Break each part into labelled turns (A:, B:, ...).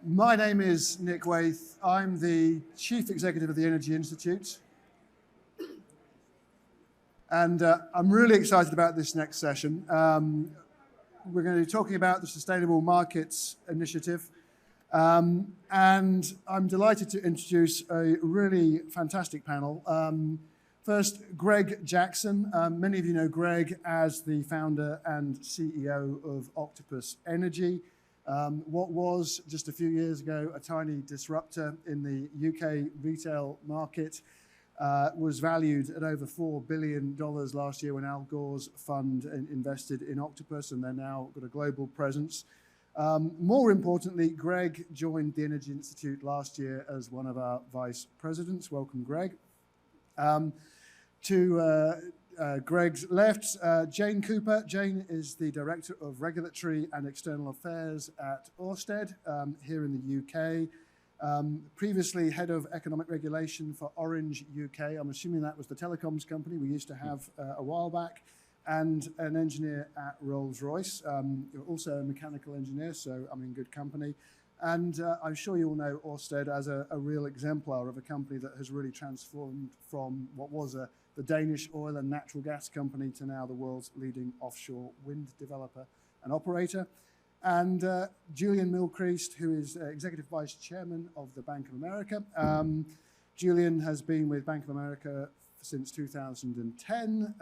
A: My name is Nick Wayth. I'm the Chief Executive of the Energy Institute. And I'm really excited about this next session. We're going to be talking about the Sustainable Markets Initiative. And I'm delighted to introduce a really fantastic panel. First, Greg Jackson. Many of you know Greg as the founder and CEO of Octopus Energy. What was, just a few years ago, a tiny disruptor in the UK retail market, was valued at over $4 billion last year when Al Gore's fund invested in Octopus, and they're now got a global presence. More importantly, Greg joined the Energy Institute last year as one of our vice presidents. Welcome, Greg. To Greg's left, Jane Cooper. Jane is the Director of Regulatory and External Affairs at Ørsted here in the UK. Previously Head of Economic Regulation for Orange UK. I'm assuming that was the telecoms company we used to have a while back. And an engineer at Rolls-Royce. You're also a mechanical engineer, so I'm in good company. And I'm sure you all know Ørsted as a real exemplar of a company that has really transformed from what was the Danish oil and natural gas company to now the world's leading offshore wind developer and operator. And Julian Mylchreest, who is Executive Vice Chairman of the Bank of America. Julian has been with Bank of America since 2010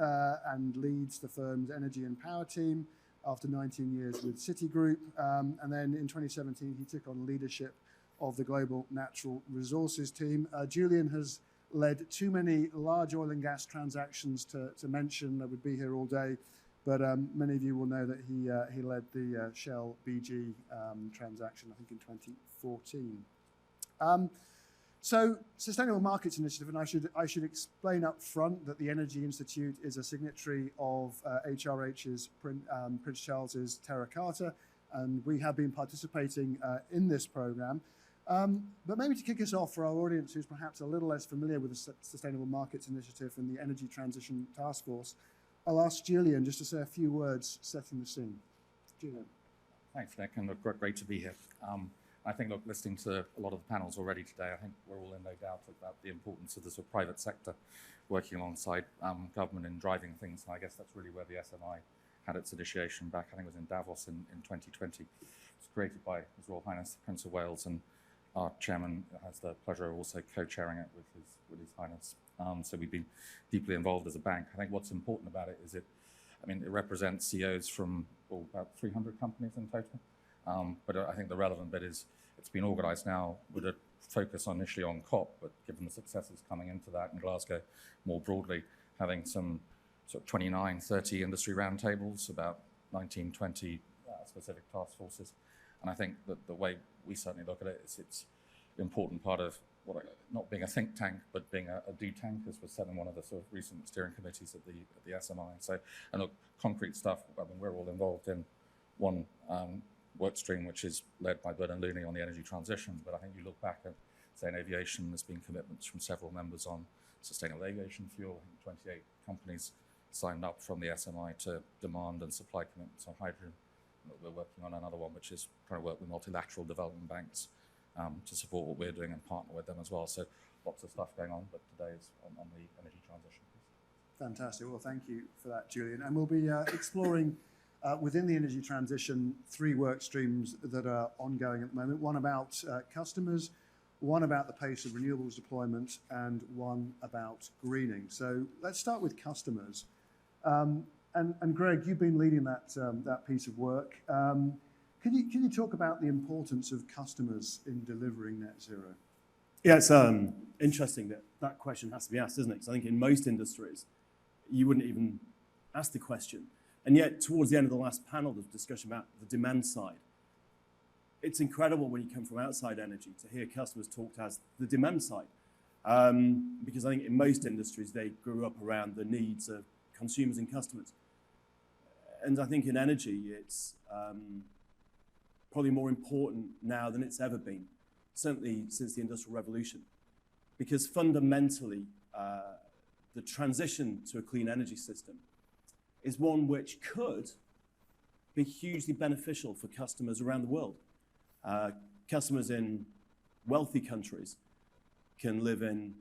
A: and leads the firm's energy and power team after 19 years with Citigroup. And then in 2017, he took on leadership of the global natural resources team. Julian has led too many large oil and gas transactions to mention. I would be here all day, but many of you will know that he led the Shell BG transaction, I think in 2014. So, Sustainable Markets Initiative, and I should explain up front that the Energy Institute is a signatory of HRH's Prince Charles's Terra Carta, and we have been participating in this program. But maybe to kick us off for our audience who's perhaps a little less familiar with the Sustainable Markets Initiative and the Energy Transition Taskforce, I'll ask Julian just to say a few words setting the scene. Julian.
B: Thanks, Nick, and great to be here. I think, look, listening to a lot of the panels already today, I think we're all in no doubt about the importance of the sort of private sector working alongside government in driving things. And I guess that's really where the SMI had its initiation back, I think it was in Davos in 2020. It was created by His Royal Highness the Prince of Wales, and our chairman has the pleasure of also co-chairing it with His Highness. So we've been deeply involved as a bank. I think what's important about it is it represents CEOs from about 300 companies in total. But I think the relevant bit is it's been organised now with a focus initially on COP, but given the successes coming into that in Glasgow more broadly, having some sort of 29, 30 industry roundtables, about 19, 20 specific task forces. And I think that the way we certainly look at it is it's an important part of not being a think tank, but being a do-tank, as was said in one of the sort of recent steering committees at the SMI. So, and look, concrete stuff, I mean, we're all involved in one work stream, which is led by Bernard Looney on the energy transition. But I think you look back at, say, in aviation, there's been commitments from several members on sustainable aviation fuel. I think 28 companies signed up from the SMI to demand and supply commitments on hydrogen. We're working on another one, which is trying to work with multilateral development banks to support what we're doing and partner with them as well. So lots of stuff going on, but today is on the energy transition.
A: Fantastic. Well, thank you for that, Julian. And we'll be exploring within the energy transition 3 work streams that are ongoing at the moment. One about customers, one about the pace of renewables deployment, and one about greening. So let's start with customers. And Greg, you've been leading that piece of work. Can you talk about the importance of customers in delivering net zero?
C: Yeah, it's interesting that question has to be asked, isn't it? Because I think in most industries, you wouldn't even ask the question. And yet, towards the end of the last panel, the discussion about the demand side, it's incredible when you come from outside energy to hear customers talked as the demand side. Because I think in most industries, they grew up around the needs of consumers and customers. And I think in energy, it's probably more important now than it's ever been, certainly since the Industrial Revolution. Because fundamentally, the transition to a clean energy system is one which could be hugely beneficial for customers around the world. customers in wealthy countries can live in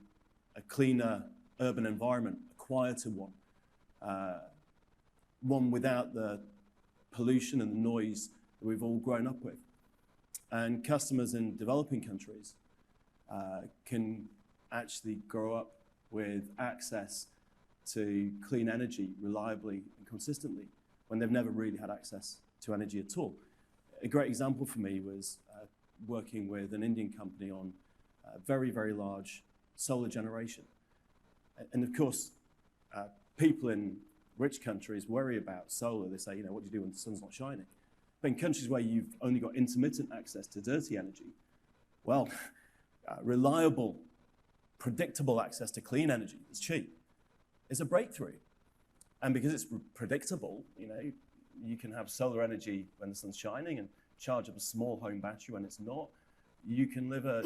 C: a cleaner urban environment, a quieter one, one without the pollution and the noise that we've all grown up with. And customers in developing countries can actually grow up with access to clean energy reliably and consistently when they've never really had access to energy at all. A great example for me was working with an Indian company on very, very large solar generation. And of course, people in rich countries worry about solar. They say, what do you do when the sun's not shining? But in countries where you've only got intermittent access to dirty energy, well, reliable, predictable access to clean energy that's cheap is a breakthrough. And because it's predictable, you can have solar energy when the sun's shining and charge up a small home battery when it's not. You can live a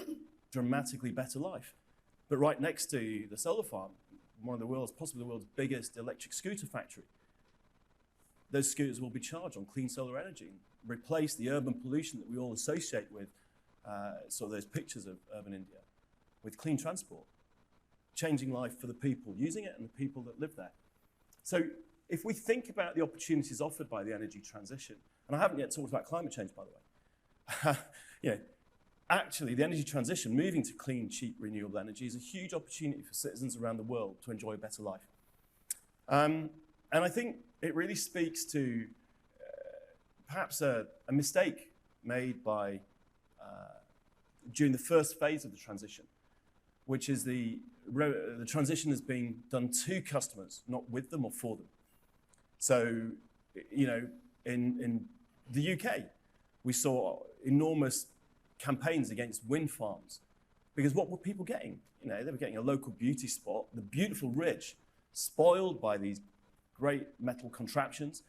C: dramatically better life. But right next to the solar farm, one of the world's, possibly the world's biggest electric scooter factory, those scooters will be charged on clean solar energy and replace the urban pollution that we all associate with sort of those pictures of urban India with clean transport, changing life for the people using it and the people that live there. So if we think about the opportunities offered by the energy transition, and I haven't yet talked about climate change, by the way, actually the energy transition, moving to clean, cheap, renewable energy is a huge opportunity for citizens around the world to enjoy a better life. And I think it really speaks to perhaps a mistake made by during the first phase of the transition, which is the transition is being done to customers, not with them or for them. So, in the UK, we saw enormous campaigns against wind farms because what were people getting? They were getting a local beauty spot, the beautiful rich, spoiled by these great metal contraptions,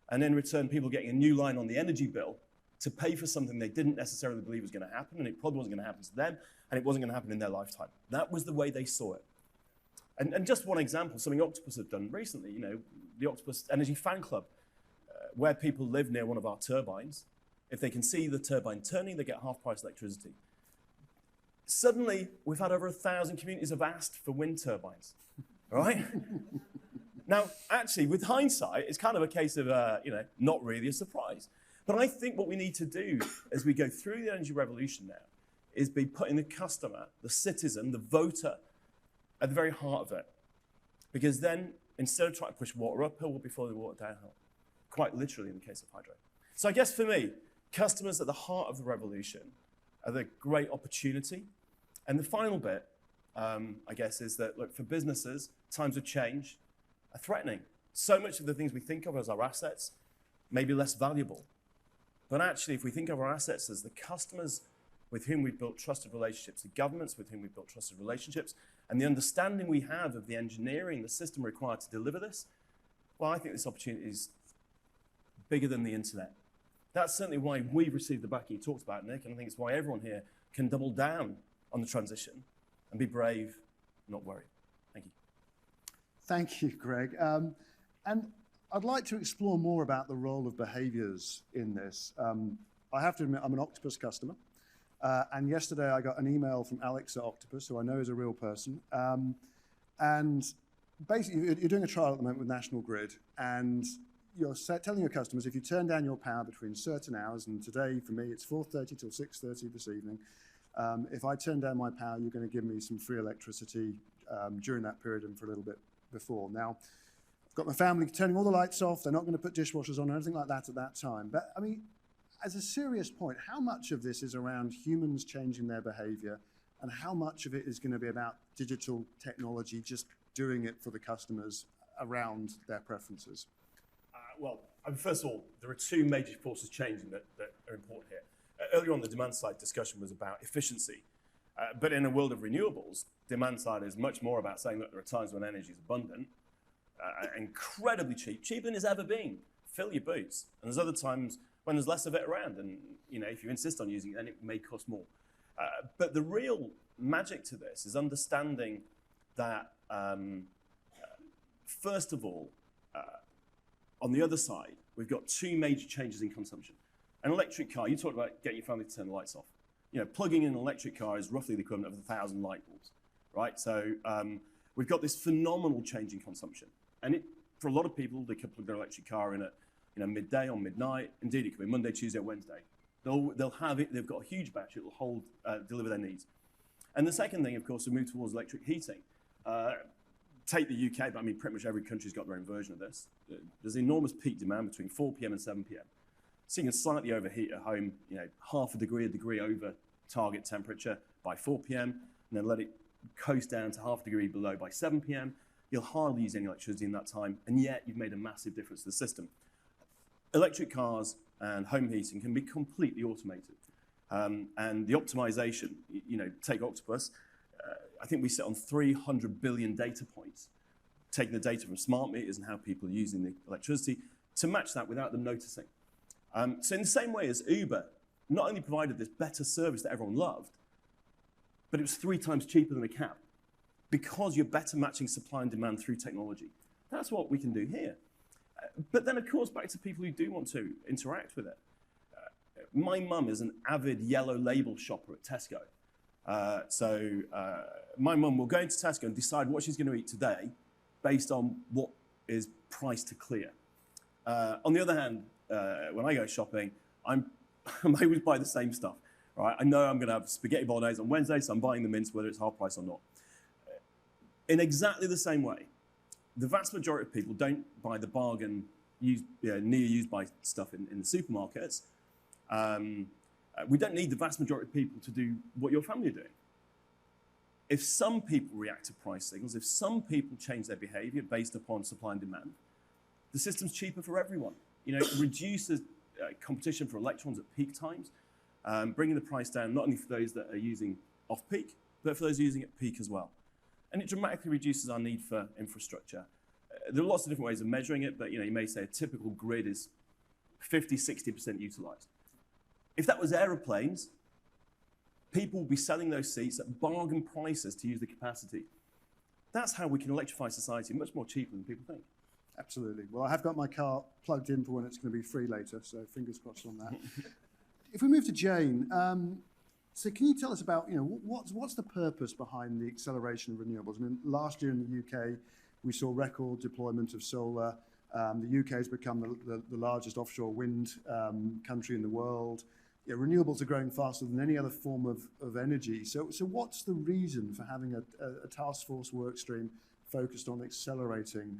C: and in return, people getting a new line on the energy bill to pay for something they didn't necessarily believe was going to happen, and it probably wasn't going to happen to them, and it wasn't going to happen in their lifetime. That was the way they saw it. And just one example, something Octopus have done recently, the Octopus Energy Fan Club, where people live near one of our turbines. If they can see the turbine turning, they get half-price electricity. Suddenly, we've had over 1,000 communities have asked for wind turbines, right? Now, actually, with hindsight, it's kind of a case of, not really a surprise. But I think what we need to do as we go through the energy revolution now is be putting the customer, the citizen, the voter, at the very heart of it. Because then, instead of trying to push water uphill, we'll be flowing water downhill. Quite literally in the case of hydro. So I guess for me, customers at the heart of the revolution are the great opportunity. And the final bit, I guess, is that, look, for businesses, times of change are threatening. So much of the things we think of as our assets may be less valuable. But actually, if we think of our assets as the customers with whom we've built trusted relationships, the governments with whom we've built trusted relationships, and the understanding we have of the engineering, the system required to deliver this, well, I think this opportunity is bigger than the internet. That's certainly why we've received the backing you talked about, Nick, and I think it's why everyone here can double down on the transition and be brave, not worried. Thank you.
A: Thank you, Greg. And I'd like to explore more about the role of behaviors in this. I have to admit, I'm an Octopus customer. And yesterday I got an email from Alex at Octopus, who I know is a real person. And basically, you're doing a trial at the moment with National Grid, and you're telling your customers if you turn down your power between certain hours, and today for me it's 4:30 till 6:30 this evening, if I turn down my power, you're going to give me some free electricity during that period and for a little bit before. Now, I've got my family turning all the lights off. They're not going to put dishwashers on or anything like that at that time. But I mean, as a serious point, how much of this is around humans changing their behavior, and how much of it is going to be about digital technology just doing it for the customers around their preferences?
C: Well, first of all, there are two major forces changing that are important here. Earlier on, the demand side discussion was about efficiency. But in a world of renewables, demand side is much more about saying that there are times when energy is abundant, incredibly cheap, cheaper than it's ever been. Fill your boots. And there's other times when there's less of it around, and if you insist on using it, then it may cost more. But the real magic to this is understanding that, first of all, on the other side, we've got two major changes in consumption. An electric car, you talked about getting your family to turn the lights off. Plugging in an electric car is roughly the equivalent of 1,000 light bulbs, right? So we've got this phenomenal change in consumption. And for a lot of people, they could plug their electric car in at midday or midnight. Indeed, it could be Monday, Tuesday, or Wednesday. They'll have it. They've got a huge battery that will deliver their needs. And the second thing, of course, we move towards electric heating. Take the UK, but I mean, pretty much every country's got their own version of this. There's enormous peak demand between 4 p.m. and 7 p.m. So you can slightly overheat at home, half a degree over target temperature by 4 p.m., and then let it coast down to half a degree below by 7 p.m. You'll hardly use any electricity in that time, and yet you've made a massive difference to the system. Electric cars and home heating can be completely automated. And the optimization, take Octopus, I think we sit on 300 billion data points, taking the data from smart meters and how people are using the electricity to match that without them noticing. So in the same way as Uber, not only provided this better service that everyone loved, but it was 3 times cheaper than a cab because you're better matching supply and demand through technology. That's what we can do here. But then, of course, back to people who do want to interact with it. My mum is an avid yellow label shopper at Tesco. So my mum will go into Tesco and decide what she's going to eat today based on what is priced to clear. On the other hand, when I go shopping, I always buy the same stuff. Right? I know I'm going to have spaghetti bolognese on Wednesday, so I'm buying the mince whether it's half price or not. In exactly the same way, the vast majority of people don't buy the bargain, near used by stuff in the supermarkets. We don't need the vast majority of people to do what your family are doing. If some people react to price signals, if some people change their behavior based upon supply and demand, the system's cheaper for everyone. It reduces competition for electrons at peak times, bringing the price down not only for those that are using off-peak, but for those using at peak as well. And it dramatically reduces our need for infrastructure. There are lots of different ways of measuring it, but you may say a typical grid is 50, 60% utilized. If that was aeroplanes, people would be selling those seats at bargain prices to use the capacity. That's how we can electrify society much more cheaply than people think.
A: Absolutely. Well, I have got my car plugged in for when it's going to be free later, so fingers crossed on that. If we move to Jane, so can you tell us about, what's the purpose behind the acceleration of renewables? I mean, last year in the UK, we saw record deployment of solar. The UK has become the largest offshore wind country in the world. Renewables are growing faster than any other form of energy. So what's the reason for having a task force work stream focused on accelerating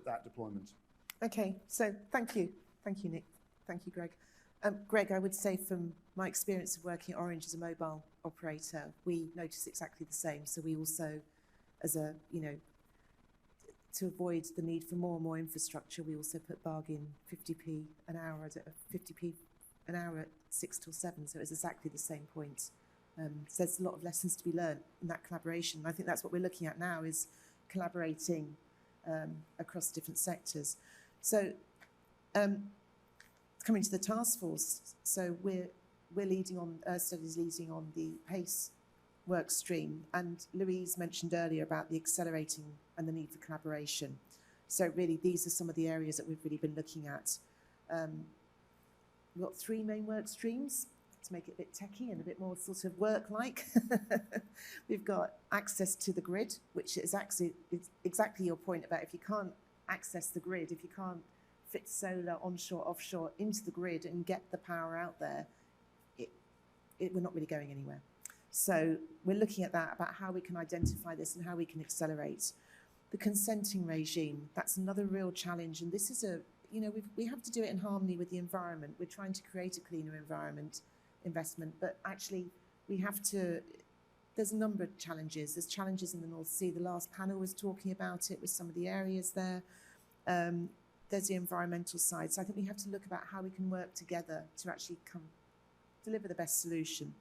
A: that deployment?
D: Okay, so thank you, Nick. Thank you, Greg. Greg, I would say from my experience of working at Orange as a mobile operator, we notice exactly the same. So we also, to avoid the need for more and more infrastructure, we also put bargain 50p an hour at 6 till 7. So it's exactly the same point. So there's a lot of lessons to be learned in that collaboration. I think that's what we're looking at now, is collaborating across different sectors. So coming to the task force, so we're leading on, Ørsted is leading on the PACE work stream, and Louise mentioned earlier about the accelerating and the need for collaboration. So really, these are some of the areas that we've really been looking at. We've got 3 main work streams to make it a bit techie and a bit more sort of work-like. We've got access to the grid, which is actually exactly your point about if you can't access the grid, if you can't fit solar onshore, offshore into the grid and get the power out there, we're not really going anywhere. So we're looking at that, about how we can identify this and how we can accelerate. The consenting regime, that's another real challenge. And this is we have to do it in harmony with the environment. We're trying to create a cleaner investment, but actually there's a number of challenges. There's challenges in the North Sea. The last panel was talking about it with some of the areas there. There's the environmental side. So I think we have to look about how we can work together to actually deliver the best solution.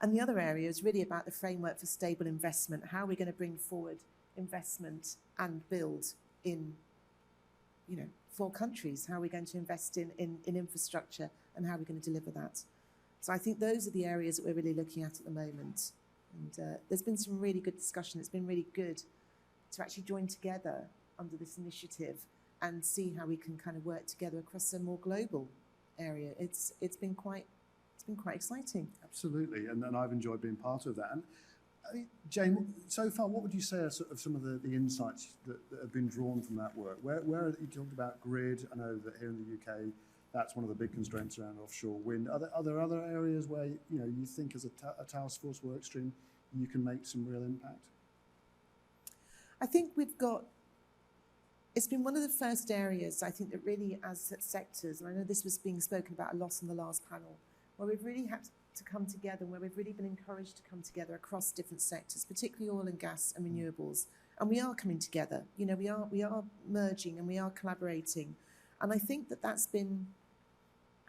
D: And the other area is really about the framework for stable investment. How are we going to bring forward investment and build in, for countries? How are we going to invest in infrastructure, and how are we going to deliver that? So I think those are the areas that we're really looking at the moment. And there's been some really good discussion. It's been really good to actually join together under this initiative and see how we can kind of work together across a more global area. It's been quite been quite exciting.
A: Absolutely, and I've enjoyed being part of that. And Jane, so far, what would you say are sort of some of the insights that have been drawn from that work? Where you talked about grid. I know that here in the UK, that's one of the big constraints around offshore wind. Are there other areas where you think as a task force work stream you can make some real impact?
D: I think it's been one of the first areas, I think, that really as sectors, and I know this was being spoken about a lot in the last panel, where we've really had to come together, where we've really been encouraged to come together across different sectors, particularly oil and gas and renewables. And we are coming together, we are merging and we are collaborating. And I think that that's been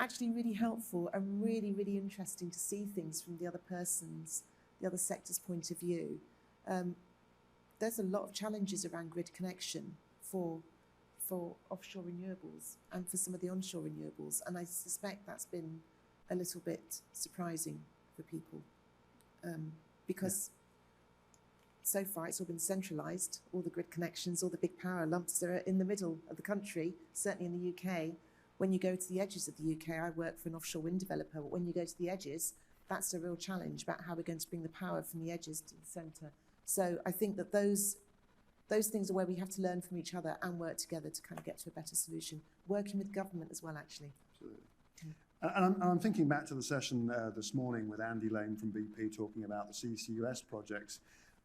D: actually really helpful and really, really interesting to see things from the other sector's point of view. There's a lot of challenges around grid connection for offshore renewables and for some of the onshore renewables. And I suspect that's been a little bit surprising for people because so far it's all been centralised, all the grid connections, all the big power lumps are in the middle of the country, certainly in the UK. When you go to the edges of the UK, I work for an offshore wind developer, but when you go to the edges, that's a real challenge about how we're going to bring the power from the edges to the centre. So I think that those things are where we have to learn from each other and work together to kind of get to a better solution, working with government as well, actually.
A: Absolutely. And I'm thinking back to the session this morning with Andy Lane from BP talking about the CCUS projects.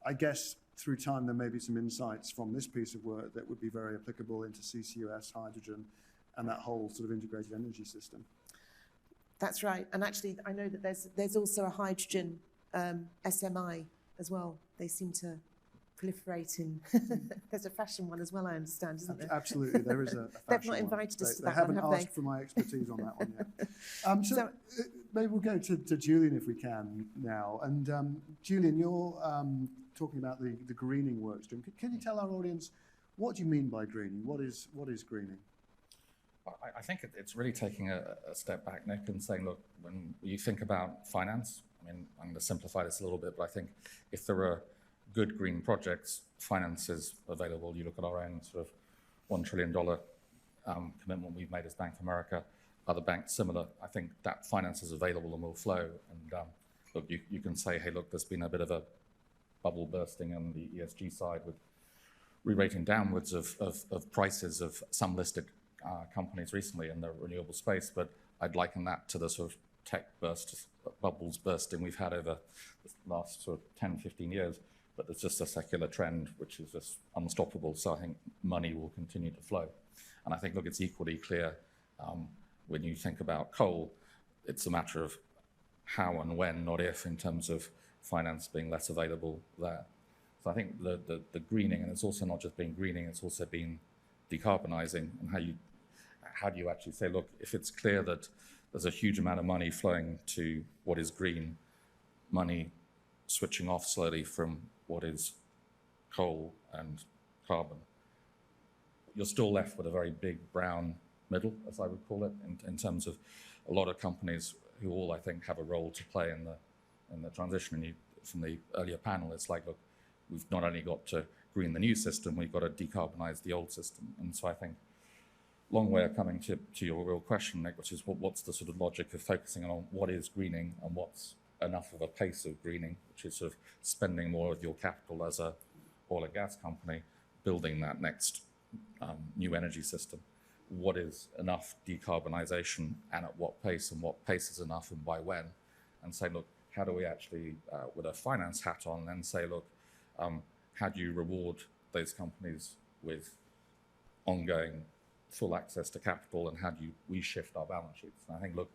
A: I guess through time there may be some insights from this piece of work that would be very applicable into CCUS, hydrogen, and that whole sort of integrated energy system.
D: That's right. And actually, I know that there's also a hydrogen SMI as well. They seem to proliferate in. There's a fashion one as well, I understand, isn't there?
A: Absolutely, there is a fashion
D: They've not invited us to that
A: one, have they? They haven't asked
D: they?
A: for my expertise on that one yet. So maybe we'll go to Julian if we can now. And Julian, you're talking about the greening work stream. Can you tell our audience, what do you mean by greening? What is greening?
B: I think it's really taking a step back, Nick, and saying, look, when you think about finance, I mean, I'm going to simplify this a little bit, but I think if there are good green projects, finance is available. You look at our own sort of $1 trillion commitment we've made as Bank of America, other banks similar. I think that finance is available and will flow. And look, you can say, hey, look, there's been a bit of a bubble bursting on the ESG side with re-rating downwards of prices of some listed companies recently in the renewable space, but I'd liken that to the sort of tech bubbles bursting we've had over the last sort of 10, 15 years. But there's just a secular trend which is just unstoppable. So I think money will continue to flow. And I think, look, it's equally clear when you think about coal, it's a matter of how and when, not if, in terms of finance being less available there. So I think the greening, and it's also not just been greening, it's also been decarbonising, and how do you actually say, look, if it's clear that there's a huge amount of money flowing to what is green, money switching off slowly from what is coal and carbon, you're still left with a very big brown middle, as I would call it, in terms of a lot of companies who all, I think, have a role to play in the transition. And from the earlier panel, it's like, look, we've not only got to green the new system, we've got to decarbonize the old system. And so I think, long way of coming to your real question, Nick, which is what's the sort of logic of focusing on what is greening and what's enough of a pace of greening, which is sort of spending more of your capital as a oil and gas company, building that next new energy system. What is enough decarbonisation and at what pace, and what pace is enough and by when? And say, look, how do we actually, with a finance hat on, then say, look, how do you reward those companies with ongoing full access to capital, and how do we shift our balance sheets? And I think, look,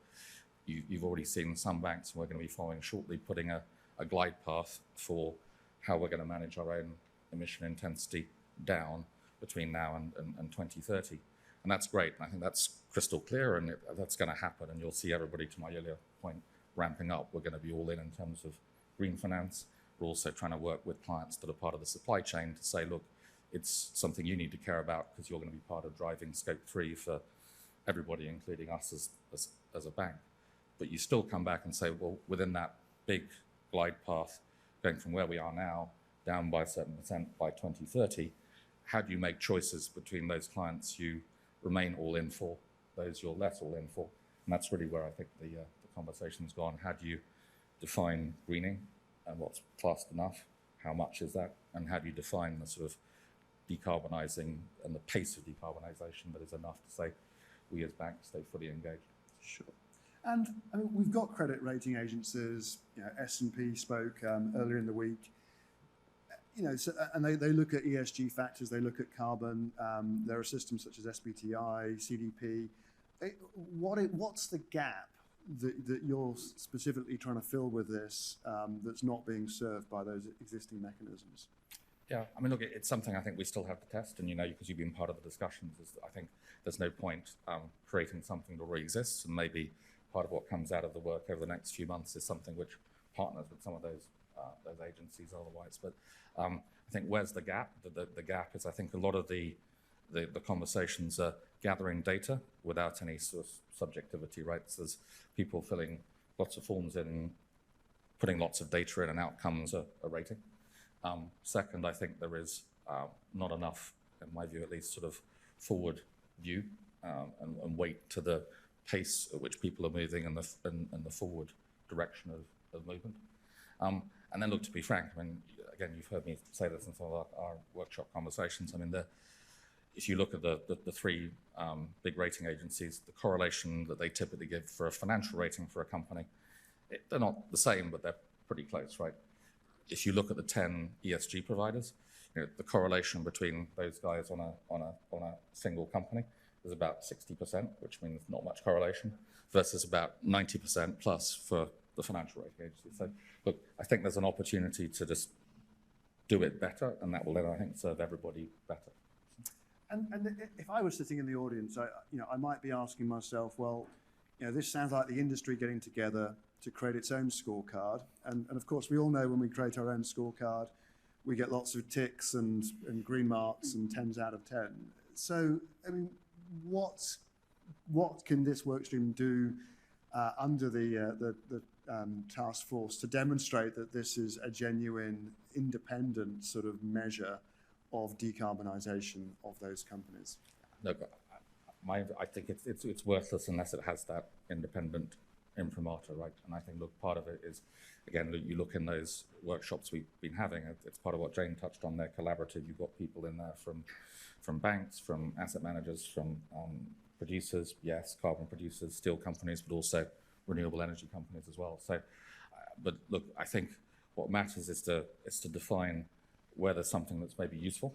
B: you've already seen some banks, and we're going to be following shortly, putting a glide path for how we're going to manage our own emission intensity down between now and 2030. And that's great. And I think that's crystal clear, and that's going to happen. And you'll see everybody, to my earlier point, ramping up. We're going to be all in terms of green finance. We're also trying to work with clients that are part of the supply chain to say, look, it's something you need to care about because you're going to be part of driving scope 3 for everybody, including us as a bank. But you still come back and say, well, within that big glide path, going from where we are now down by a certain percent by 2030, how do you make choices between those clients you remain all in for, those you're less all in for? And that's really where I think the conversations go on. How do you define greening and what's fast enough? How much is that? And how do you define the sort of decarbonising and the pace of decarbonisation that is enough to say we as banks stay fully engaged?
A: Sure. And I mean, we've got credit rating agencies. You know, S&P spoke earlier in the week. You know, so, and they look at ESG factors. They look at carbon. There are systems such as SBTI, CDP. What's the gap that you're specifically trying to fill with this that's not being served by those existing mechanisms?
B: Yeah, I mean, look, it's something I think we still have to test, and you know, because you've been part of the discussions, I think there's no point creating something that already exists, and maybe part of what comes out of the work over the next few months is something which partners with some of those agencies otherwise. But I think where's the gap? The gap is, I think, a lot of the conversations are gathering data without any sort of subjectivity, right? So there's people filling lots of forms in, putting lots of data in, and out comes a rating. Second, I think there is not enough, in my view at least, sort of forward view and weight to the pace at which people are moving and the forward direction of movement. And then look, to be frank, I mean, again, you've heard me say this in some of our workshop conversations. I mean, if you look at the three big rating agencies, the correlation that they typically give for a financial rating for a company, they're not the same, but they're pretty close, right? If you look at the 10 ESG providers, you know, the correlation between those guys on a single company is about 60%, which means not much correlation, versus about 90% plus for the financial rating agency. So, look, I think there's an opportunity to just do it better, and that will then, I think, serve everybody better.
A: And if I was sitting in the audience, I might be asking myself, well, you know, this sounds like the industry getting together to create its own scorecard. And of course, we all know when we create our own scorecard, we get lots of ticks and green marks and 10s out of 10. So, I mean, what can this workstream do under the task force to demonstrate that this is a genuine, independent sort of measure of decarbonisation of those companies?
B: Look, I think it's worthless unless it has that independent imprimatur, right? And I think, look, part of it is, again, you look in those workshops we've been having, it's part of what Jane touched on there, collaborative. You've got people in there from banks, from asset managers, from producers, yes, carbon producers, steel companies, but also renewable energy companies as well. So, but look, I think what matters is to define where there's something that's maybe useful,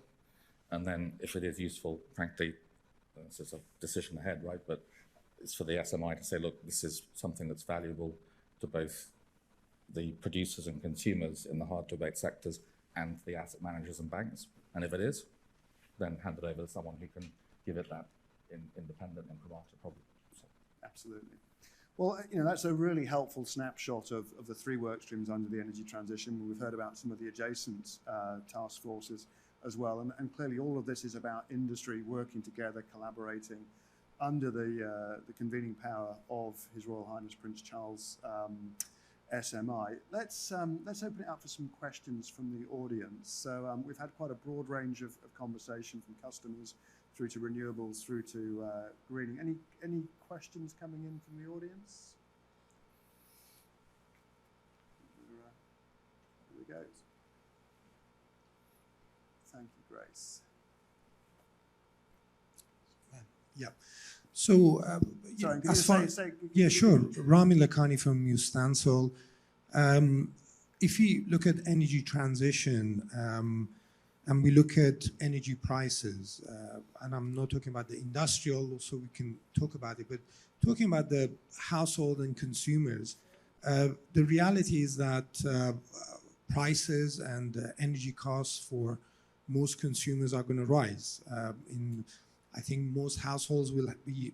B: and then if it is useful, frankly, this is a decision ahead, right? But it's for the SMI to say, look, this is something that's valuable to both the producers and consumers in the hard-to-abate sectors and the asset managers and banks. And if it is, then hand it over to someone who can give it that independent imprimatur, probably. So.
A: Absolutely. Well, you know, that's a really helpful snapshot of the three work streams under the energy transition. We've heard about some of the adjacent task forces as well. And clearly all of this is about industry working together, collaborating under the convening power of His Royal Highness Prince Charles SMI. Let's open it up for some questions from the audience. So we've had quite a broad range of conversation from customers through to renewables, through to greening. Any questions coming in from the audience? Here we go. Thank you, Grace.
E: Yeah. So,
A: Sorry,
E: as far yeah, sure. Rami Lakhani from Mustansol. If you look at energy transition and we look at energy prices, and I'm not talking about the industrial, so we can talk about it, but talking about the household and consumers, the reality is that prices and energy costs for most consumers are going to rise. I think most households will be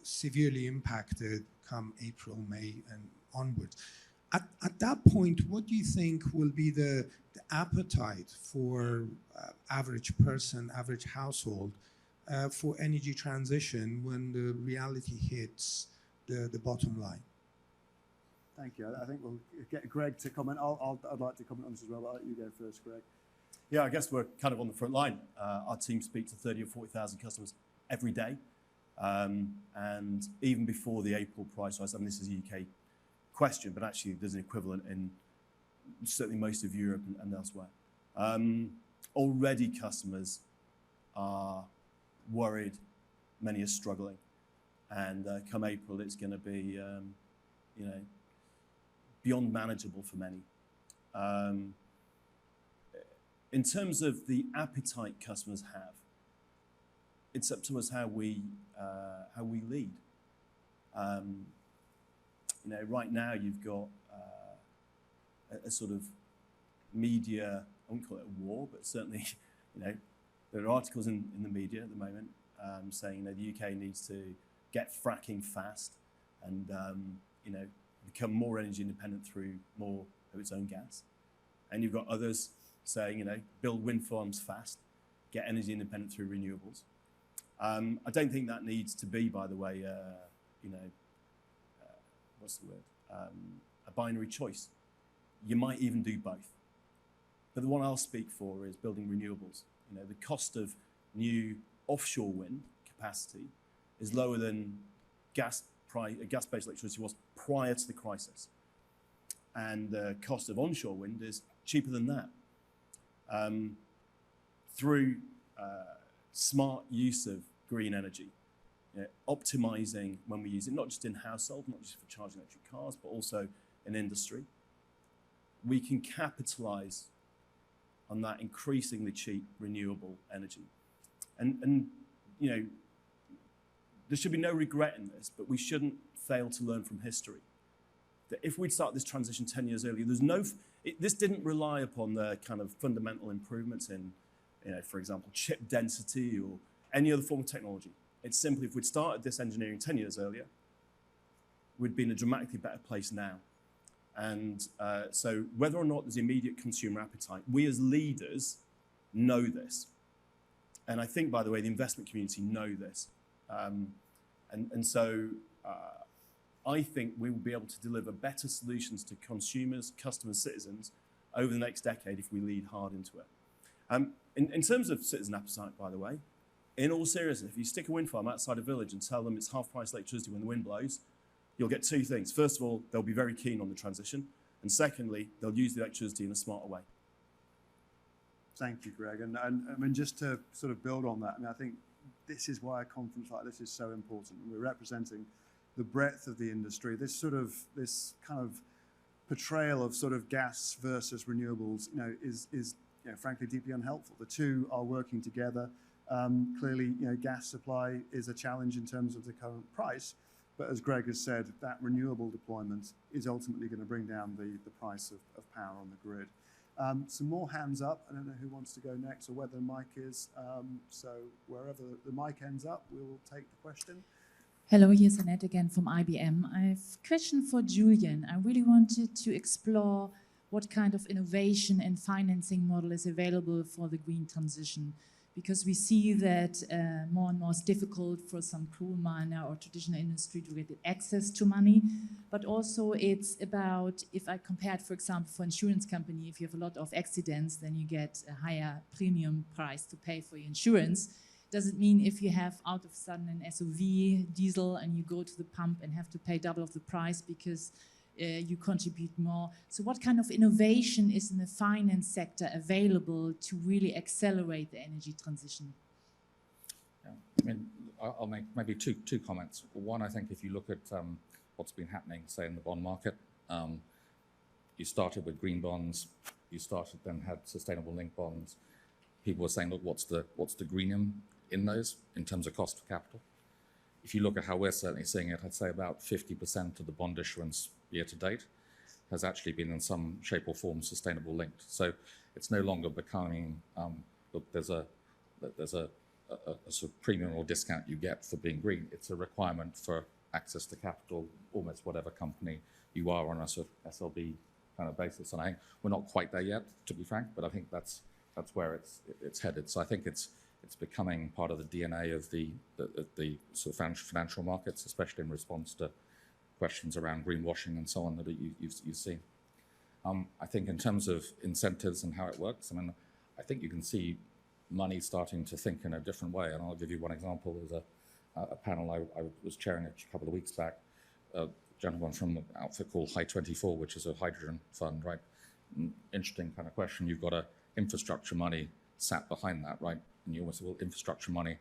E: severely impacted come April, May, and onwards. At that point, what do you think will be the appetite for average person, average household for energy transition when the reality hits the bottom line?
A: Thank you. I think we'll get Greg to comment. I'd like to comment on this as well, but I'll let you go first, Greg.
C: Yeah, I guess we're kind of on the front line. Our team speak to 30 or 40,000 customers every day. And even before the April price rise, I mean, this is UK question, but actually there's an equivalent in certainly most of Europe and elsewhere. Already customers are worried, many are struggling, and come April it's going to be, beyond manageable for many. In terms of the appetite customers have, it's up to us how we lead. Right now you've got a sort of media, I wouldn't call it a war, but certainly, there are articles in the media at the moment saying the UK needs to get fracking fast and become more energy independent through more of its own gas. And you've got others saying, build wind farms fast, get energy independent through renewables. I don't think that needs to be, by the way, what's the word? A binary choice. You might even do both. But the one I'll speak for is building renewables. The cost of new offshore wind capacity is lower than gas-based electricity was prior to the crisis. And the cost of onshore wind is cheaper than that. Through smart use of green energy, optimizing when we use it, not just in household, not just for charging electric cars, but also in industry, we can capitalize on that increasingly cheap renewable energy. And there should be no regret in this, but we shouldn't fail to learn from history. That if we'd started this transition 10 years earlier, this didn't rely upon the kind of fundamental improvements in, for example, chip density or any other form of technology. It's simply, if we'd started this engineering 10 years earlier, we'd be in a dramatically better place now. And so whether or not there's immediate consumer appetite, we as leaders know this. And I think, by the way, the investment community know this. So I think we will be able to deliver better solutions to consumers, customers, citizens over the next decade if we lead hard into it. In terms of citizen appetite, by the way, in all seriousness, if you stick a wind farm outside a village and tell them it's half-price electricity when the wind blows, you'll get two things. First of all, they'll be very keen on the transition. And secondly, they'll use the electricity in a smarter way.
A: Thank you, Greg. And I mean, just to sort of build on that, I think this is why a conference like this is so important. We're representing the breadth of the industry. This kind of portrayal of sort of gas versus renewables, is frankly deeply unhelpful. The two are working together. Clearly, gas supply is a challenge in terms of the current price. But as Greg has said, that renewable deployment is ultimately going to bring down the price of power on the grid. Some more hands up. I don't know who wants to go next or where the mic is. So wherever the mic ends up, we will take the question.
F: Hello, here's Annette again from IBM. I have a question for Julian. I really wanted to explore what kind of innovation and financing model is available for the green transition, because we see that more and more it's difficult for some coal miner or traditional industry to get access to money. But also it's about, if I compare it, for example, for insurance company, if you have a lot of accidents, then you get a higher premium price to pay for your insurance. Does it mean if you have out of sudden an SUV diesel and you go to the pump and have to pay double of the price because you contribute more? So what kind of innovation is in the finance sector available to really accelerate the energy transition?
B: Yeah. I mean, I'll make maybe two comments. One, I think if you look at what's been happening, say, in the bond market, you started with green bonds, then had sustainable linked bonds. People were saying, look, what's the greenium in those in terms of cost of capital? If you look at how we're certainly seeing it, I'd say about 50% of the bond issuance year to date has actually been in some shape or form sustainable linked. So it's no longer becoming, look, there's a sort of premium or discount you get for being green. It's a requirement for access to capital, almost whatever company you are on a sort of SLB kind of basis. And I think we're not quite there yet, to be frank, but I think that's where it's headed. So I think it's becoming part of the DNA of the sort of financial markets, especially in response to questions around greenwashing and so on that you've seen. I think in terms of incentives and how it works, I mean, I think you can see money starting to think in a different way. And I'll give you one example. There's a panel I was chairing a couple of weeks back, gentleman from the outfit called High24, which is a hydrogen fund, right? Interesting kind of question. You've got infrastructure money sat behind that, right? And you almost say, well, infrastructure money,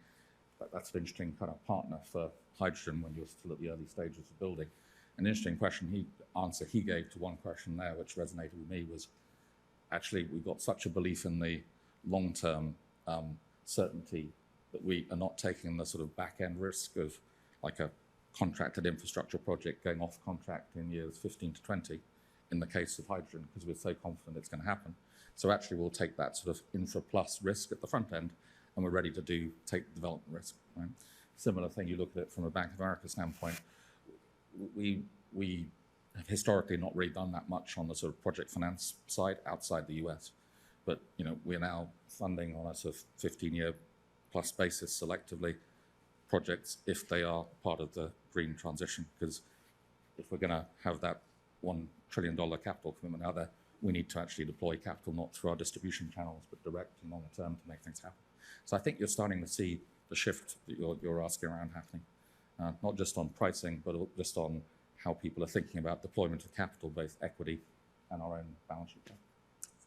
B: that's an interesting kind of partner for hydrogen when you're still at the early stages of building. An interesting answer he gave to one question there, which resonated with me, was actually we've got such a belief in the long-term certainty that we are not taking the sort of back-end risk of like a contracted infrastructure project going off contract in years 15 to 20 in the case of hydrogen, because we're so confident it's going to happen. So actually we'll take that sort of infra plus risk at the front end, and we're ready to take development risk, right? Similar thing, you look at it from a Bank of America standpoint, we have historically not really done that much on the sort of project finance side outside the US. But we're now funding on a sort of 15-year plus basis selectively projects if they are part of the green transition, because if we're going to have that $1 trillion capital commitment out there, we need to actually deploy capital not through our distribution channels, but direct and longer term to make things happen. So I think you're starting to see the shift that you're asking around happening, not just on pricing, but just on how people are thinking about deployment of capital, both equity and our own balance sheet.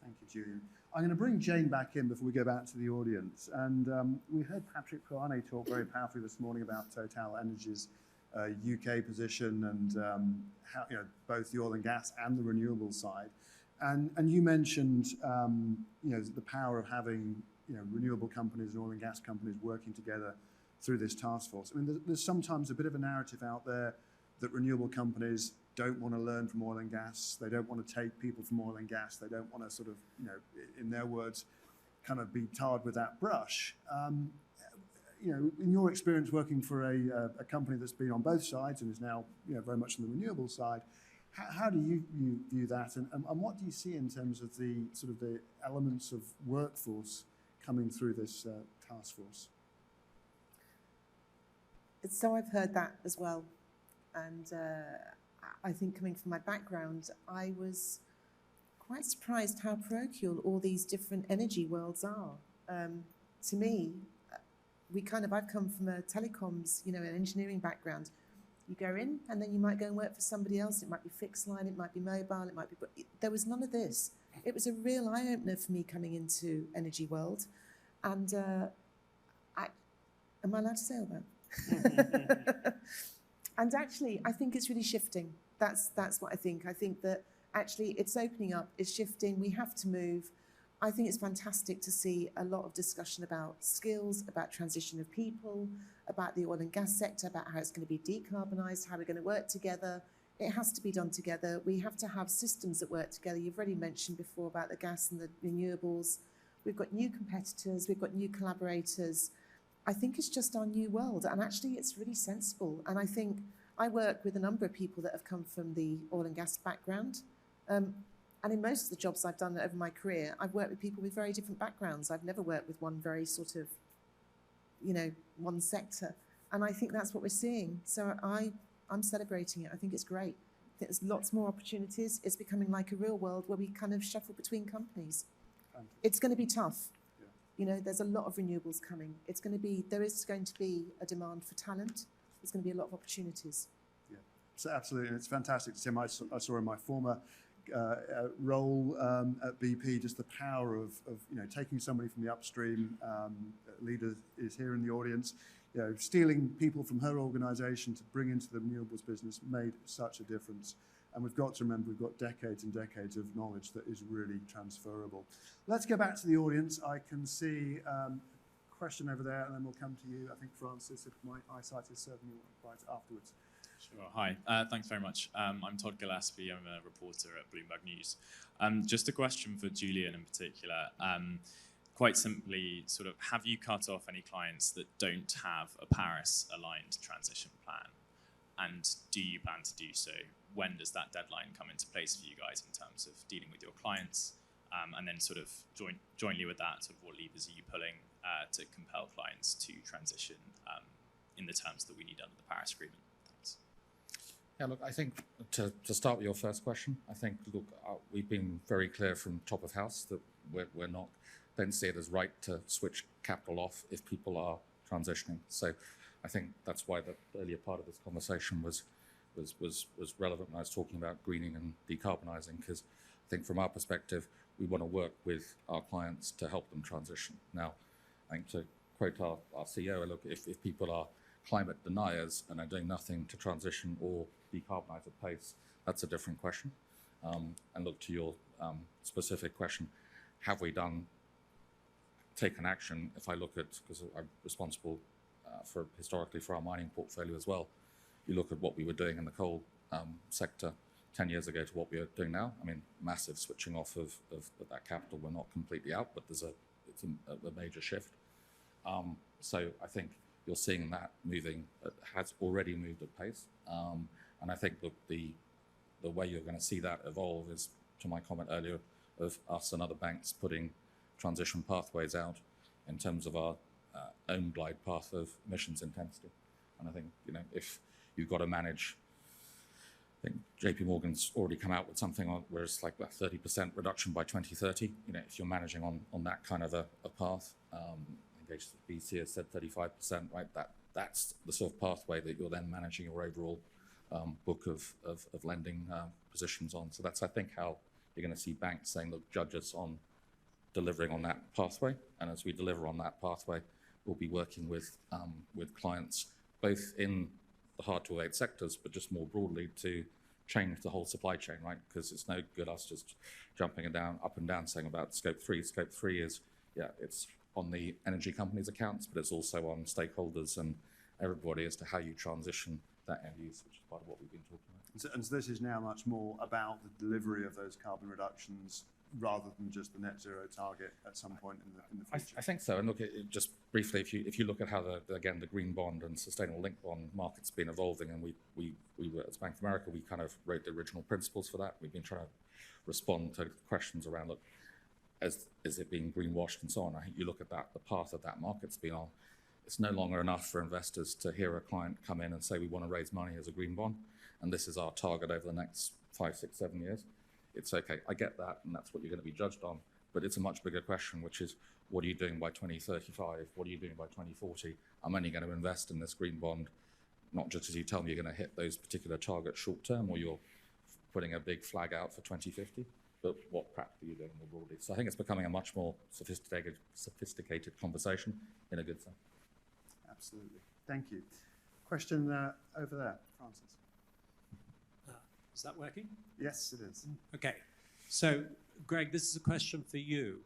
A: Thank you, Julian. I'm going to bring Jane back in before we go back to the audience. And we heard Patrick Pouyanné talk very powerfully this morning about Total Energy's UK position and how both the oil and gas and the renewable side. And you mentioned the power of having renewable companies and oil and gas companies working together through this task force. I mean, there's sometimes a bit of a narrative out there that renewable companies don't want to learn from oil and gas. They don't want to take people from oil and gas. They don't want to sort of, in their words, kind of be tarred with that brush. In your experience working for a company that's been on both sides and is now, very much on the renewable side, how do you view that, and what do you see in terms of the sort of the elements of workforce coming through this task force?
D: So I've heard that as well, and I think coming from my background, I was quite surprised how parochial all these different energy worlds are. To me, I've come from a telecoms, an engineering background. You go in and then you might go and work for somebody else. It might be fixed line, it might be mobile, it might be, but there was none of this. It was a real eye-opener for me coming into energy world. And am I allowed to say all that? And actually, I think it's really shifting. That's what I think. I think that actually it's opening up, it's shifting, we have to move. I think it's fantastic to see a lot of discussion about skills, about transition of people, about the oil and gas sector, about how it's going to be decarbonised, how we're going to work together. It has to be done together. We have to have systems that work together. You've already mentioned before about the gas and the renewables. We've got new competitors, we've got new collaborators. I think it's just our new world, and actually it's really sensible. And I think I work with a number of people that have come from the oil and gas background. And in most of the jobs I've done over my career, I've worked with people with very different backgrounds. I've never worked with one very sort of, one sector. And I think that's what we're seeing. So I'm celebrating it. I think it's great. I think there's lots more opportunities. It's becoming like a real world where we kind of shuffle between companies. It's going to be tough. Yeah. There's a lot of renewables coming. There is going to be a demand for talent. There's going to be a lot of opportunities. Yeah,
A: so absolutely. And it's fantastic to see. I saw in my former role at BP, just the power of taking somebody from the upstream. Leader is here in the audience. Stealing people from her organisation to bring into the renewables business made such a difference. And we've got to remember we've got decades and decades of knowledge that is really transferable. Let's go back to the audience. I can see a question over there, and then we'll come to you. I think Francis, if my eyesight is serving you right afterwards.
G: Sure. Hi. Thanks very much. I'm Todd Gillespie. I'm a reporter at Bloomberg News. Just a question for Julian in particular. Quite simply, sort of, have you cut off any clients that don't have a Paris-aligned transition plan? And do you plan to do so? When does that deadline come into place for you guys in terms of dealing with your clients? And then sort of jointly with that, sort of what levers are you pulling to compel clients to transition in the terms that we need under the Paris Agreement?
B: Yeah, look, I think to start with your first question, I think, look, we've been very clear from top of house that we're not, don't see it as right to switch capital off if people are transitioning. So I think that's why the earlier part of this conversation was was relevant when I was talking about greening and decarbonising, because I think from our perspective, we want to work with our clients to help them transition. Now, I think to quote our CEO, look, if people are climate deniers and are doing nothing to transition or decarbonise at pace, that's a different question. And look, to your specific question, have we taken action? If I look at, because I'm responsible historically for our mining portfolio as well, you look at what we were doing in the coal sector 10 years ago to what we are doing now. I mean, massive switching off of that capital. We're not completely out, but it's a major shift. So I think you're seeing that moving, has already moved at pace. And I think the way you're going to see that evolve is, to my comment earlier, of us and other banks putting transition pathways out in terms of our own glide path of emissions intensity. And I think, if you've got to manage, I think JP Morgan's already come out with something where it's like a 30% reduction by 2030. If you're managing on that kind of a path, I think HSBC has said 35%, right? That's the sort of pathway that you're then managing your overall book of lending positions on. So that's, I think, how you're going to see banks saying, look, judge us on delivering on that pathway. And as we deliver on that pathway, we'll be working with clients, both in the hard-to-abate sectors, but just more broadly to change the whole supply chain, right? Because it's no good us just jumping up and down saying about Scope 3. Scope 3 is, it's on the energy companies' accounts, but it's also on stakeholders and everybody as to how you transition that end use, which is part of what we've been talking about.
A: And so this is now much more about the delivery of those carbon reductions rather than just the net zero target at some point in the future.
B: I think so. And look, just briefly, if you look at how the green bond and sustainable linked bond market's been evolving, and we were, as Bank of America, we kind of wrote the original principles for that. We've been trying to respond to questions around, look, is it being greenwashed and so on. I think you look at the path that market's been on. It's no longer enough for investors to hear a client come in and say, we want to raise money as a green bond, and this is our target over the next 5, 6, 7 years. It's okay, I get that, and that's what you're going to be judged on. But it's a much bigger question, which is, what are you doing by 2035? What are you doing by 2040? I'm only going to invest in this green bond, not just as you tell me you're going to hit those particular targets short term, or you're putting a big flag out for 2050, but what practically are you doing more broadly? So I think it's becoming a much more sophisticated conversation in a good sense.
A: Absolutely. Thank you. Question over there, Francis.
H: Is that working?
A: Yes, it is.
H: Okay. So, Greg, this is a question for you.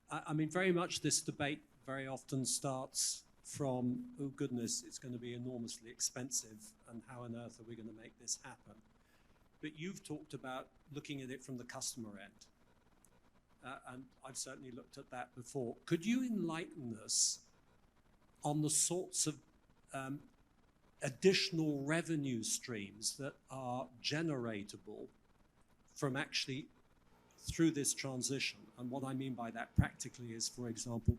H: I mean, very much this debate very often starts from, oh goodness, it's going to be enormously expensive, and how on earth are we going to make this happen? But you've talked about looking at it from the customer end. And I've certainly looked at that before. Could you enlighten us on the sorts of additional revenue streams that are generatable from actually through this transition? And what I mean by that practically is, for example,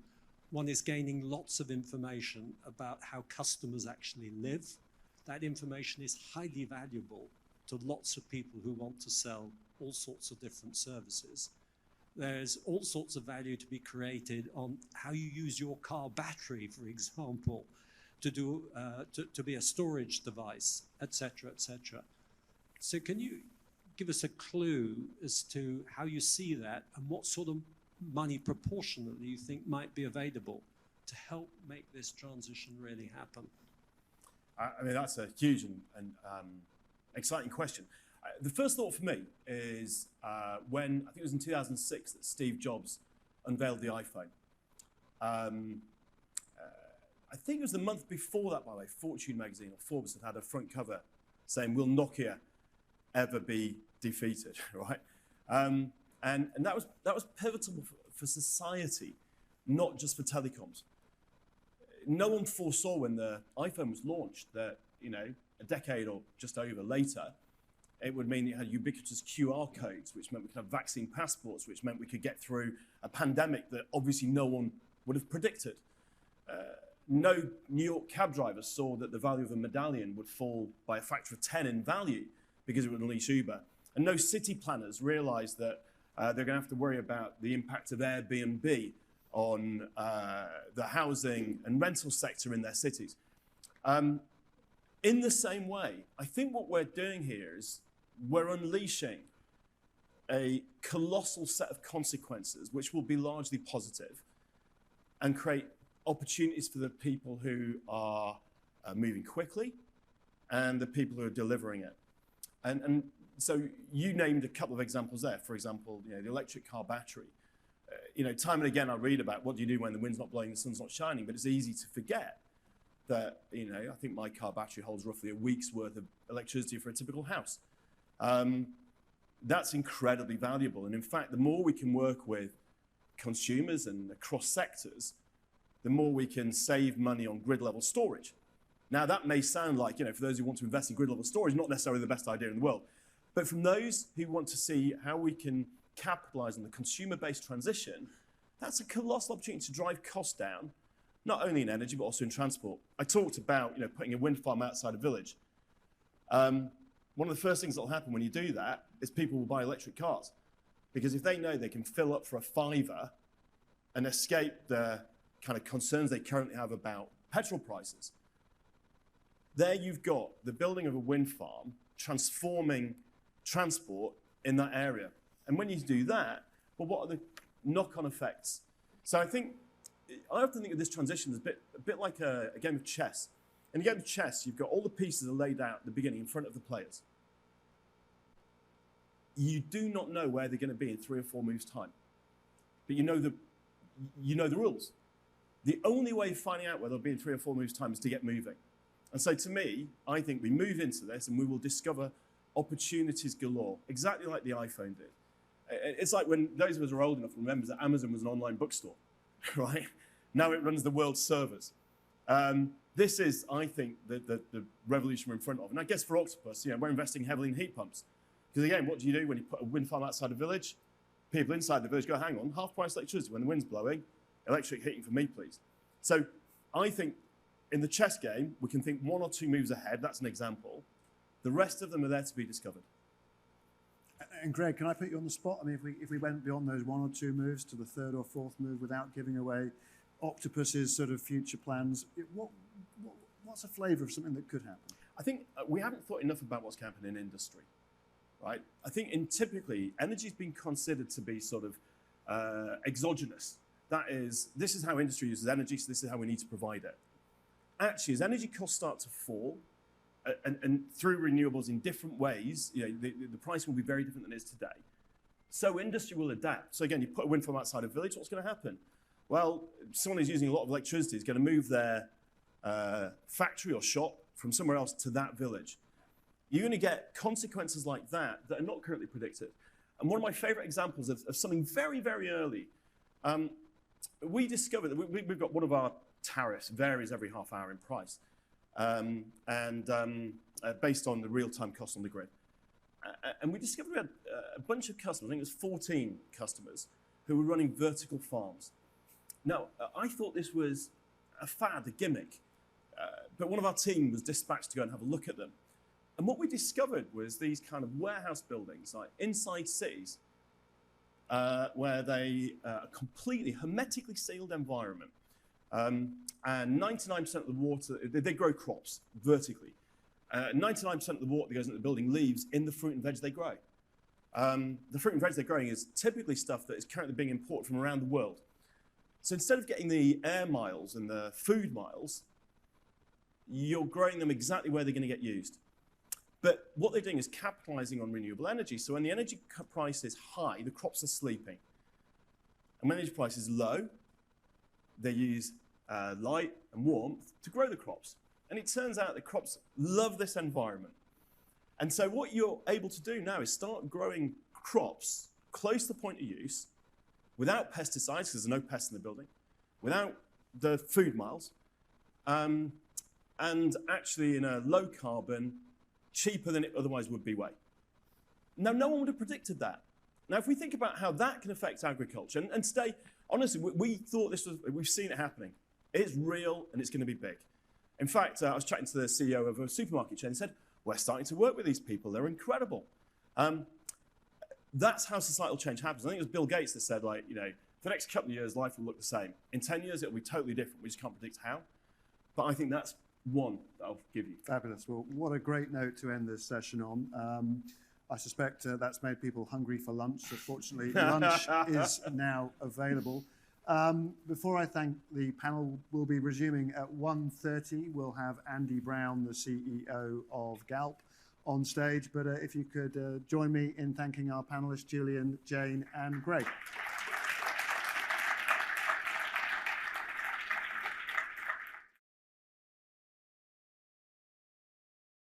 H: one is gaining lots of information about how customers actually live. That information is highly valuable to lots of people who want to sell all sorts of different services. There's all sorts of value to be created on how you use your car battery, for example, to be a storage device, etc., etc. So can you give us a clue as to how you see that, and what sort of money proportionately you think might be available to help make this transition really happen?
C: I mean, that's a huge and exciting question. The first thought for me is when, I think it was in 2006, that Steve Jobs unveiled the iPhone. I think it was the month before that, by the way, Fortune magazine or Forbes had a front cover saying, will Nokia ever be defeated, right? And that was pivotal for society, not just for telecoms. No one foresaw when the iPhone was launched that, a decade or just over later, it would mean you had ubiquitous QR codes, which meant we could have vaccine passports, which meant we could get through a pandemic that obviously no one would have predicted. No New York cab driver saw that the value of a medallion would fall by a factor of 10 in value because it would unleash Uber. And no city planners realized that they're going to have to worry about the impact of Airbnb on the housing and rental sector in their cities. In the same way, I think what we're doing here is we're unleashing a colossal set of consequences, which will be largely positive, and create opportunities for the people who are moving quickly and the people who are delivering it. And so you named a couple of examples there. For example, the electric car battery. Time and again I read about what do you do when the wind's not blowing, the sun's not shining, but it's easy to forget that, I think my car battery holds roughly a week's worth of electricity for a typical house. That's incredibly valuable. And in fact, the more we can work with consumers and across sectors, the more we can save money on grid level storage. Now that may sound like, for those who want to invest in grid level storage, not necessarily the best idea in the world. But from those who want to see how we can capitalize on the consumer-based transition, that's a colossal opportunity to drive costs down, not only in energy, but also in transport. I talked about, putting a wind farm outside a village. One of the first things that will happen when you do that is people will buy electric cars. Because if they know they can fill up for a £5 and escape the kind of concerns they currently have about petrol prices, there you've got the building of a wind farm transforming transport in that area. And when you do that, well, what are the knock-on effects? So I often think of this transition as a bit like a game of chess. In a game of chess, you've got all the pieces are laid out at the beginning in front of the players. You do not know where they're going to be in 3 or 4 moves' time. But you know the rules. The only way of finding out where they'll be in 3 or 4 moves' time is to get moving. And so to me, I think we move into this and we will discover opportunities galore, exactly like the iPhone did. It's like when those of us are old enough to remember that Amazon was an online bookstore, right? Now it runs the world's servers. This is, I think, the revolution we're in front of. And I guess for Octopus, we're investing heavily in heat pumps. Because again, what do you do when you put a wind farm outside a village? People inside the village go, hang on, half price electricity when the wind's blowing, electric heating for me, please. So I think in the chess game, we can think 1 or 2 moves ahead. That's an example. The rest of them are there to be discovered.
A: And Greg, can I put you on the spot? I mean, if we went beyond those 1 or 2 moves to the 3rd or 4th move without giving away Octopus's sort of future plans, what's a flavour of something that could happen?
C: I think we haven't thought enough about what's happening in industry, right? I think typically energy's been considered to be sort of exogenous. That is, this is how industry uses energy, so this is how we need to provide it. Actually, as energy costs start to fall, and through renewables in different ways, the price will be very different than it is today. So industry will adapt. So again, you put a wind farm outside a village, what's going to happen? Well, someone who's using a lot of electricity is going to move their factory or shop from somewhere else to that village. You're going to get consequences like that are not currently predicted. And one of my favorite examples of something very, very early, we discovered that we've got one of our tariffs varies every half hour in price. Based on the real-time cost on the grid. And we discovered we had a bunch of customers, I think it was 14 customers, who were running vertical farms. Now, I thought this was a fad, a gimmick, but one of our team was dispatched to go and have a look at them. And what we discovered was these kind of warehouse buildings, like inside cities, where they are a completely hermetically sealed environment. And 99% of the water, they grow crops vertically. 99% of the water that goes into the building leaves in the fruit and veg they grow. The fruit and veg they're growing is typically stuff that is currently being imported from around the world. So instead of getting the air miles and the food miles, you're growing them exactly where they're going to get used. But what they're doing is capitalizing on renewable energy. So when the energy price is high, the crops are sleeping. And when the energy price is low, they use light and warmth to grow the crops. And it turns out the crops love this environment. And so what you're able to do now is start growing crops close to the point of use without pesticides, because there's no pests in the building, without the food miles, and actually in a low carbon, cheaper than it otherwise would be way. Now, no one would have predicted that. Now, if we think about how that can affect agriculture, and today, honestly, we thought we've seen it happening. It's real and it's going to be big. In fact, I was chatting to the CEO of a supermarket chain and said, we're starting to work with these people. They're incredible. That's how societal change happens. I think it was Bill Gates that said, for the next couple of years, life will look the same. In 10 years, it'll be totally different. We just can't predict how. But I think that's one that I'll give you.
A: Fabulous. Well, what a great note to end this session on. I suspect that's made people hungry for lunch. So fortunately, lunch is now available. Before I thank the panel, we'll be resuming at 1:30. We'll have Andy Brown, the CEO of Galp, on stage. But if you could join me in thanking our panelists, Julian, Jane, and Greg.